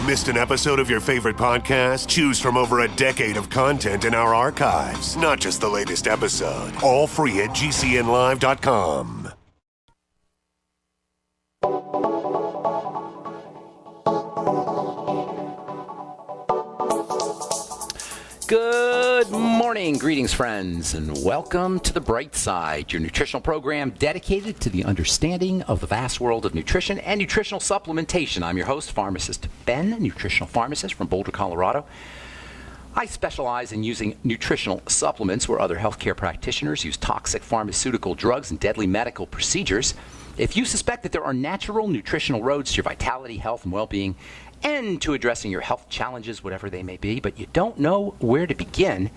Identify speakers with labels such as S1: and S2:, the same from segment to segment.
S1: Missed an episode of your favorite podcast? Choose from over a decade of content in our archives, not just the latest episode. All free at GCNlive.com.
S2: Good morning, greetings friends, and welcome to The Bright Side, your nutritional program dedicated to the understanding of the vast world of nutrition and nutritional supplementation. I'm your host, Pharmacist Ben, nutritional pharmacist from Boulder, Colorado. I specialize in using nutritional supplements where other healthcare practitioners use toxic pharmaceutical drugs and deadly medical procedures. If you suspect that there are natural nutritional roads to your vitality, health, and well-being, and to addressing your health challenges, whatever they may be, but you don't know where to begin,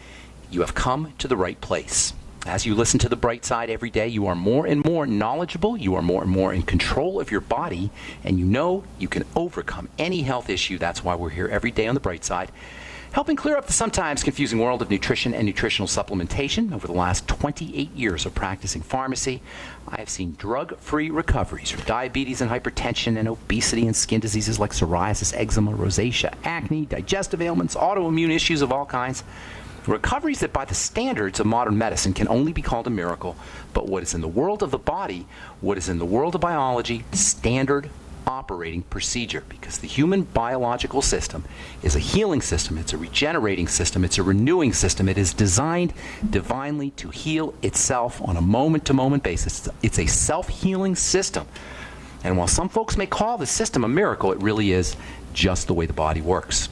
S2: you have come to the right place. As you listen to The Bright Side every day, you are more and more knowledgeable, you are more and more in control of your body, and you know you can overcome any health issue. That's why we're here every day on The Bright Side, helping clear up the sometimes confusing world of nutrition and nutritional supplementation. Over the last 28 years of practicing pharmacy, I have seen drug-free recoveries from diabetes and hypertension and obesity and skin diseases like psoriasis, eczema, rosacea, acne, digestive ailments, autoimmune issues of all kinds. Recoveries that by the standards of modern medicine can only be called a miracle, but what is in the world of the body, what is in the world of biology, standard operating procedure, because the human biological system is a healing system, it's a regenerating system, it's a renewing system. It is designed divinely to heal itself on a moment-to-moment basis. It's a self-healing system. And while some folks may call the system a miracle, it really is just the way the body works.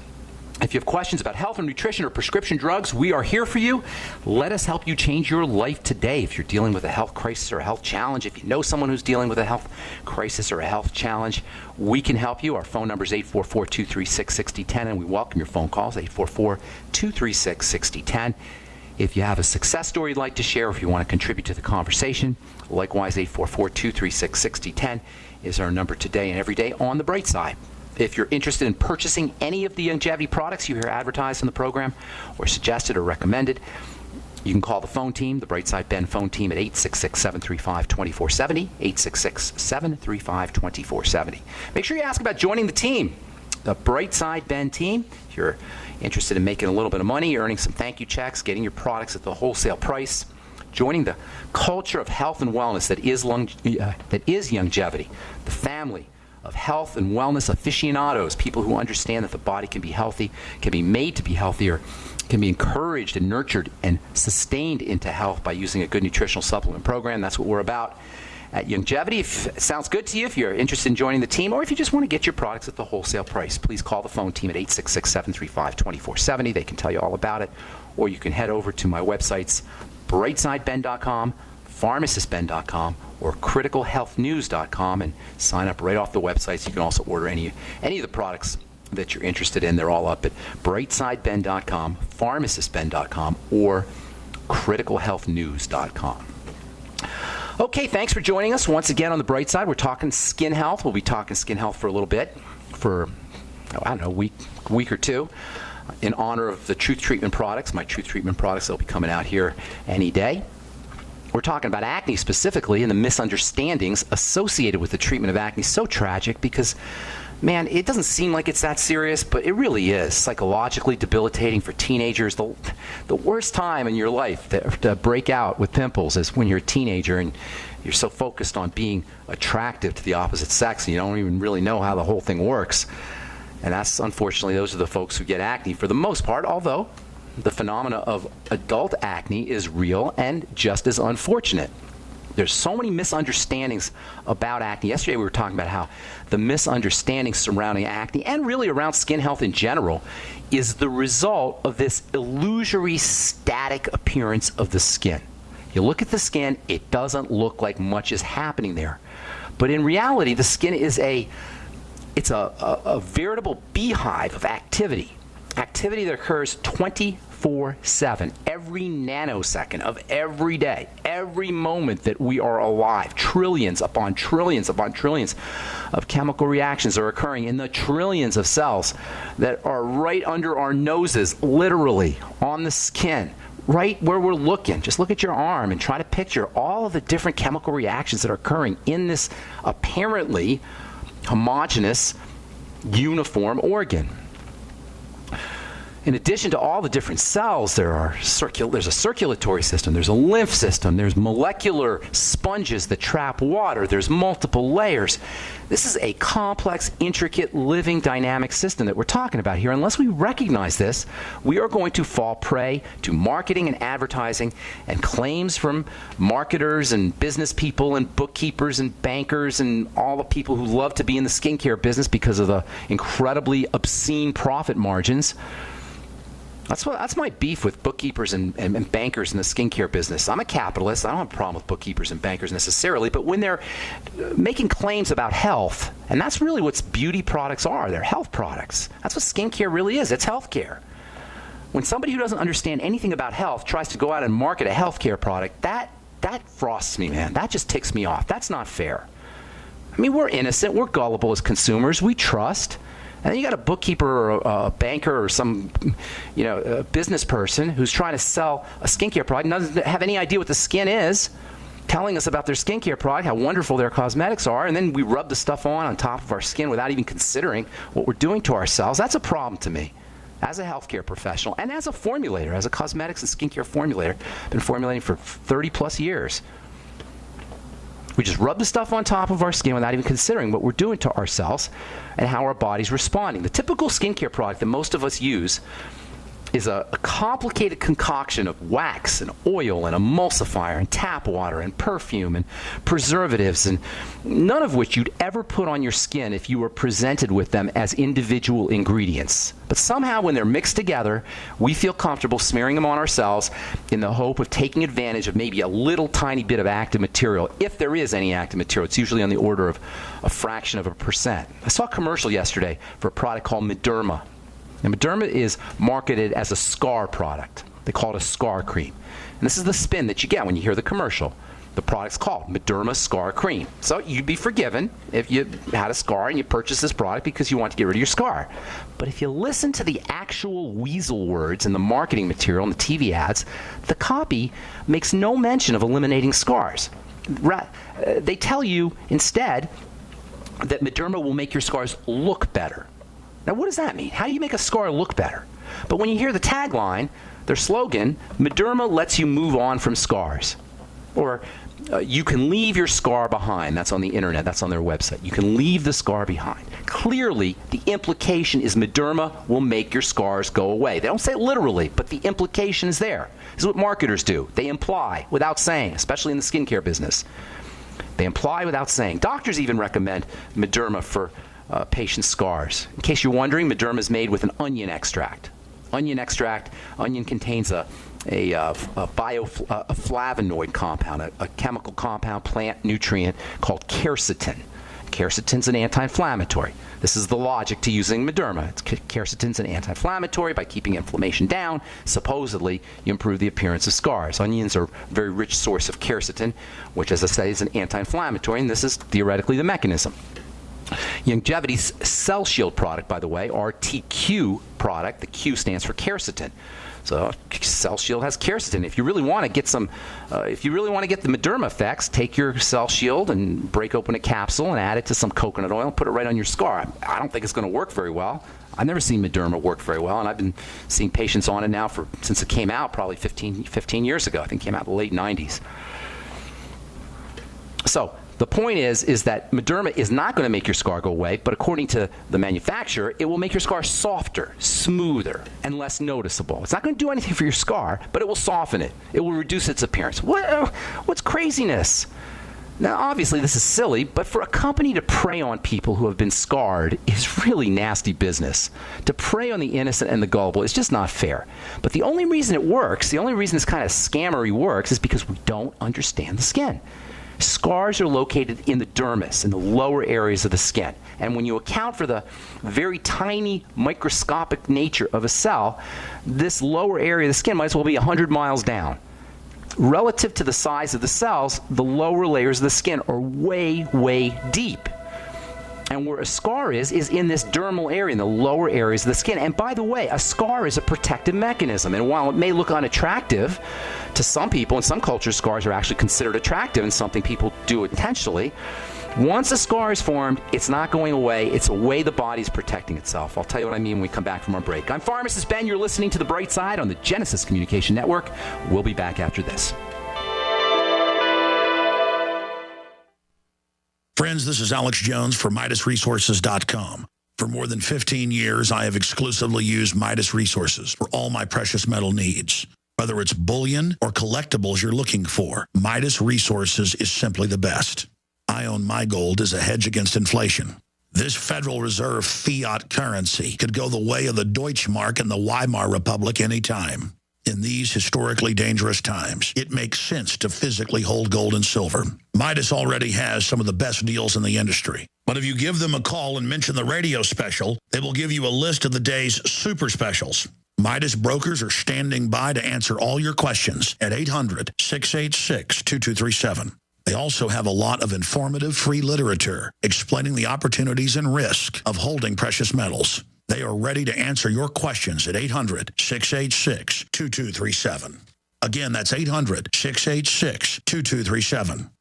S2: If you have questions about health and nutrition or prescription drugs, we are here for you. Let us help you change your life today. If you're dealing with a health crisis or a health challenge, if you know someone who's dealing with a health crisis or a health challenge, we can help you. Our phone number is 844-236-6010, and we welcome your phone calls, 844-236-6010. If you have a success story you'd like to share, if you want to contribute to the conversation, likewise, 844-236-6010 is our number today and every day on The Bright Side. If you're interested in purchasing any of the longevity products you hear advertised in the program or suggested or recommended, you can call the phone team, the Brightside Ben phone team at 866-735-2470, 866-735-2470. Make sure you ask about joining the team, the Brightside Ben team. If you're interested in making a little bit of money, earning some thank you checks, getting your products at the wholesale price, joining the culture of health and wellness that is longevity, the family of health and wellness aficionados, people who understand that the body can be healthy, can be made to be healthier, can be encouraged and nurtured and sustained into health by using a good nutritional supplement program. That's what we're about at Longevity. If it sounds good to you, if you're interested in joining the team, or if you just want to get your products at the wholesale price, please call the phone team at 866-735-2470. They can tell you all about it. Or you can head over to my websites, brightsideben.com, pharmacistben.com, or criticalhealthnews.com, and sign up right off the websites. You can also order any of the products that you're interested in. They're all up at brightsideben.com, pharmacistben.com, or criticalhealthnews.com. Okay, thanks for joining us once again on The Bright Side. We're talking skin health. We'll be talking skin health for a little bit, for, a week or two, in honor of the Truth Treatment products, my Truth Treatment products. They'll be coming out here any day. We're talking about acne specifically and the misunderstandings associated with the treatment of acne. So tragic because, man, it doesn't seem like it's that serious, but it really is. Psychologically debilitating for teenagers. The worst time in your life to break out with pimples is when you're a teenager and you're so focused on being attractive to the opposite sex and you don't even really know how the whole thing works. And that's, unfortunately, those are the folks who get acne for the most part, although the phenomena of adult acne is real and just as unfortunate. There's so many misunderstandings about acne. Yesterday we were talking about how the misunderstandings surrounding acne and really around skin health in general is the result of this illusory static appearance of the skin. You look at the skin, it doesn't look like much is happening there. But in reality, the skin is a veritable beehive of activity that occurs 24/7, every nanosecond of every day, every moment that we are alive. Trillions upon trillions upon trillions of chemical reactions are occurring in the trillions of cells that are right under our noses, literally on the skin, right where we're looking. Just look at your arm and try to picture all of the different chemical reactions that are occurring in this apparently homogeneous uniform organ. In addition to all the different cells, there's a circulatory system, there's a lymph system, there's molecular sponges that trap water, there's multiple layers. This is a complex, intricate, living, dynamic system that we're talking about here. Unless we recognize this, we are going to fall prey to marketing and advertising and claims from marketers and business people and bookkeepers and bankers and all the people who love to be in the skincare business because of the incredibly obscene profit margins. That's my beef with bookkeepers and bankers in the skincare business. I'm a capitalist. I don't have a problem with bookkeepers and bankers necessarily, but when they're making claims about health, and that's really what beauty products are. They're health products. That's what skincare really is. It's health care. When somebody who doesn't understand anything about health tries to go out and market a health care product, that frosts me, man. That just ticks me off. That's not fair. I mean, we're innocent. We're gullible as consumers. We trust. And then you got a bookkeeper or a banker or some, a business person who's trying to sell a skincare product and doesn't have any idea what the skin is, telling us about their skincare product, how wonderful their cosmetics are, and then we rub the stuff on top of our skin without even considering what we're doing to ourselves. That's a problem to me as a healthcare professional and as a formulator, as a cosmetics and skincare formulator. I've been formulating for 30 plus years. We just rub the stuff on top of our skin without even considering what we're doing to ourselves and how our body's responding. The typical skincare product that most of us use is a complicated concoction of wax and oil and emulsifier and tap water and perfume and preservatives, and none of which you'd ever put on your skin if you were presented with them as individual ingredients. But somehow when they're mixed together, we feel comfortable smearing them on ourselves in the hope of taking advantage of maybe a little tiny bit of active material. If there is any active material, it's usually on the order of a fraction of a percent. I saw a commercial yesterday for a product called Mederma. Now, Mederma is marketed as a scar product. They call it a scar cream. And this is the spin that you get when you hear the commercial. The product's called Mederma Scar Cream. So you'd be forgiven if you had a scar and you purchased this product because you want to get rid of your scar. But if you listen to the actual weasel words in the marketing material and the TV ads, the copy makes no mention of eliminating scars. They tell you instead that Mederma will make your scars look better. Now, what does that mean? How do you make a scar look better? But when you hear the tagline, their slogan, Mederma lets you move on from scars. Or you can leave your scar behind. That's on the internet. That's on their website. You can leave the scar behind. Clearly, the implication is Mederma will make your scars go away. They don't say it literally, but the implication is there. This is what marketers do. They imply without saying, especially in the skincare business. They imply without saying. Doctors even recommend Mederma for patients' scars. In case you're wondering, Mederma is made with an onion extract. Onion contains a flavonoid compound, a chemical compound, plant nutrient called quercetin. Quercetin's an anti-inflammatory. This is the logic to using Mederma. Quercetin's an anti-inflammatory. By keeping inflammation down, supposedly you improve the appearance of scars. Onions are a very rich source of quercetin, which, as I say, is an anti-inflammatory, and this is theoretically the mechanism. Longevity's Cell Shield product, by the way, RTQ product, the Q stands for quercetin. So Cell Shield has quercetin. If you really want to get the Mederma effects, take your Cell Shield and break open a capsule and add it to some coconut oil and put it right on your scar. I don't think it's going to work very well. I've never seen Mederma work very well, and I've been seeing patients on it now since it came out, probably 15 years ago. I think it came out in the late 90s. So the point is that Mederma is not going to make your scar go away, but according to the manufacturer, it will make your scar softer, smoother, and less noticeable. It's not going to do anything for your scar, but it will soften it. It will reduce its appearance. What's craziness? Now, obviously, this is silly, but for a company to prey on people who have been scarred is really nasty business. To prey on the innocent and the gullible is just not fair. But the only reason it works, the only reason this kind of scammery works, is because we don't understand the skin. Scars are located in the dermis, in the lower areas of the skin. And when you account for the very tiny microscopic nature of a cell, this lower area of the skin might as well be 100 miles down. Relative to the size of the cells, the lower layers of the skin are way, way deep. And where a scar is in this dermal area, in the lower areas of the skin. And by the way, a scar is a protective mechanism. And while it may look unattractive to some people, in some cultures, scars are actually considered attractive and something people do intentionally. Once a scar is formed, it's not going away. It's a way the body's protecting itself. I'll tell you what I mean when we come back from our break. I'm Pharmacist Ben. You're listening to The Bright Side on the Genesis Communication Network. We'll be back after this.
S3: Friends, this is Alex Jones for MidasResources.com. For more than 15 years, I have exclusively used Midas Resources for all my precious metal needs. Whether it's bullion or collectibles you're looking for, Midas Resources is simply the best. I own my gold as a hedge against inflation. This Federal Reserve fiat currency could go the way of the Deutschmark and the Weimar Republic anytime. In these historically dangerous times, it makes sense to physically hold gold and silver. Midas already has some of the best deals in the industry. But if you give them a call and mention the radio special, they will give you a list of the day's super specials. Midas brokers are standing by to answer all your questions at 800-686-2237. They also have a lot of informative free literature explaining the opportunities and risk of holding precious metals. They are ready to answer your questions at 800-686-2237. Again, that's 800-686-2237.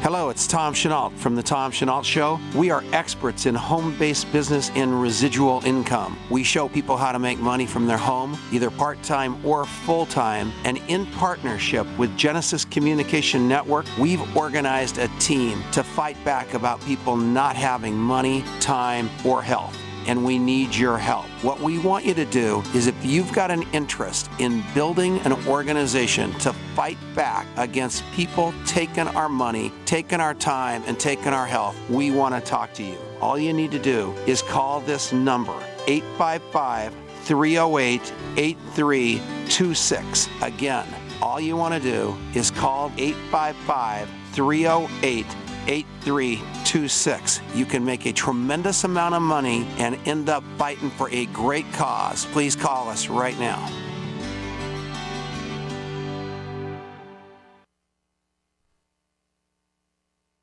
S4: Hello, it's Tom Chenault from The Tom Chenault Show. We are experts in home-based business and residual income. We show people how to make money from their home, either part-time or full-time. And in partnership with Genesis Communication Network, we've organized a team to fight back about people not having money, time, or health. And we need your help. What we want you to do is, if you've got an interest in building an organization to fight back against people taking our money, taking our time, and taking our health, we want to talk to you. All you need to do is call this number, 855-308-8326. Again, all you want to do is call 855-308-8326. You can make a tremendous amount of money and end up fighting for a great cause. Please call us right now.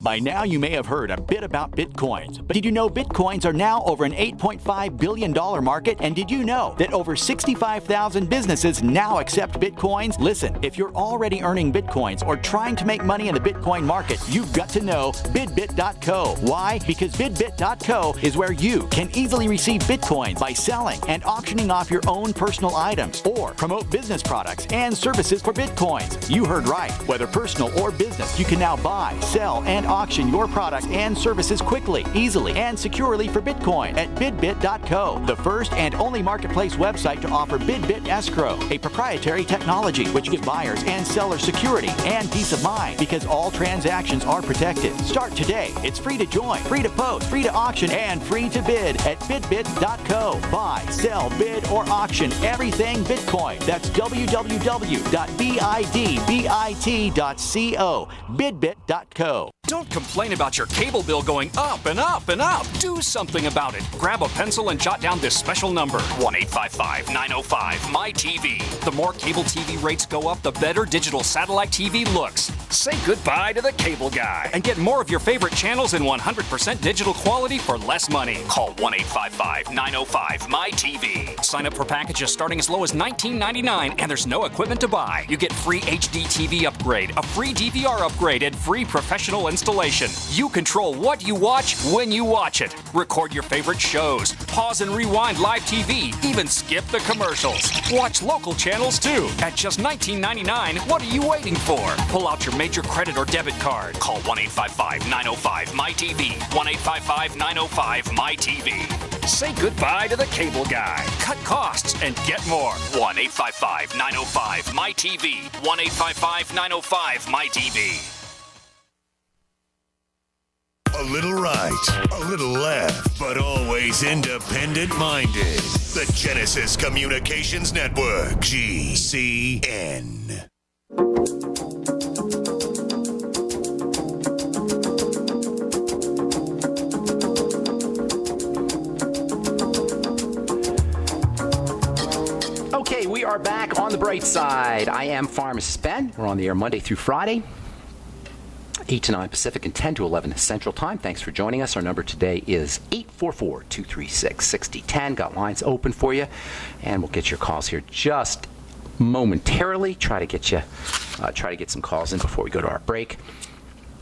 S5: By now, you may have heard a bit about Bitcoins. But did you know Bitcoins are now over an $8.5 billion market? And did you know that over 65,000 businesses now accept Bitcoins? Listen, if you're already earning Bitcoins or trying to make money in the Bitcoin market, you've got to know bidbit.co. Why? Because bidbit.co is where you can easily receive Bitcoins by selling and auctioning off your own personal items or promote business products and services for Bitcoins. You heard right. Whether personal or business, you can now buy, sell, and auction your products and services quickly, easily, and securely for Bitcoin at bidbit.co, the first and only marketplace website to offer Bidbit Escrow, a proprietary technology which gives buyers and sellers security and peace of mind because all transactions are protected. Start today. It's free to join, free to post, free to auction, and free to bid at bidbit.co. Buy, sell, bid, or auction everything Bitcoin. That's www.bidbit.co, bidbit.co.
S6: Don't complain about your cable bill going up and up and up. Do something about it. Grab a pencil and jot down this special number, 1-855-905-MY-TV. The more cable TV rates go up, the better digital satellite TV looks. Say goodbye to the cable guy and get more of your favorite channels in 100% digital quality for less money. Call 1-855-905-MY-TV. Sign up for packages starting as low as $19.99, and there's no equipment to buy. You get free HD TV upgrade, a free DVR upgrade, and free professional installation. You control what you watch when you watch it. Record your favorite shows, pause and rewind live TV, even skip the commercials. Watch local channels too. At just $19.99, what are you waiting for? Pull out your major credit or debit card. Call 1-855-905-MY-TV. 1-855-905-MY-TV. Say goodbye to the cable guy. Cut costs and get more. 1-855-905-MY-TV. 1-855-905-MY-TV.
S1: A little right, a little left, but always independent-minded. The Genesis Communications Network, GCN.
S2: Okay, we are back on the bright side. I am Pharmacist Ben. We're on the air Monday through Friday, 8 to 9 Pacific and 10 to 11 Central Time. Thanks for joining us. Our number today is 844-236-6010. Got lines open for you, and we'll get your calls here just momentarily. Try to get some calls in before we go to our break.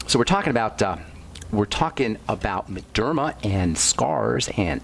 S2: So we're talking about Mederma and scars and